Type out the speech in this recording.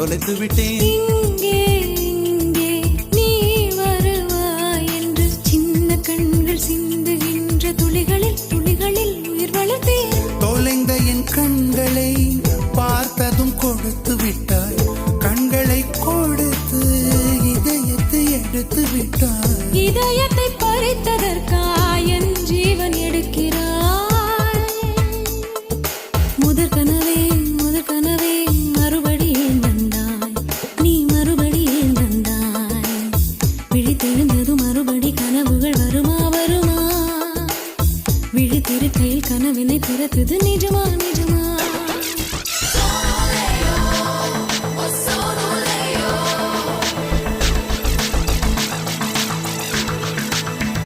தொலைத்து விட்டேன். இங்கே இங்கே நீ வருவாய் என்று சின்ன கண்கள் சிந்துகின்ற துளிகளில் துளிகளில் உயிர் வளர்த்தேன். தொலைந்த என் கண்களை பார்த்ததும் கொடுத்து விட்டாய். கண்களை கொடுத்து இதயத்தை எடுத்து விட்டாய். இதயத்தை பறித்ததற்காய் என் ஜீவன் எடுக்கிறாய். முதற் கனவே மறுபடியும் தந்தாய். நீ மறுபடியும் தந்தாய். விழித்தெழுந்ததும் மறுபடி கனவுகள் வருமா வருமா? விழித்திருக்கையில் கனவினை திறத்தது நிஜமா நிஜமா?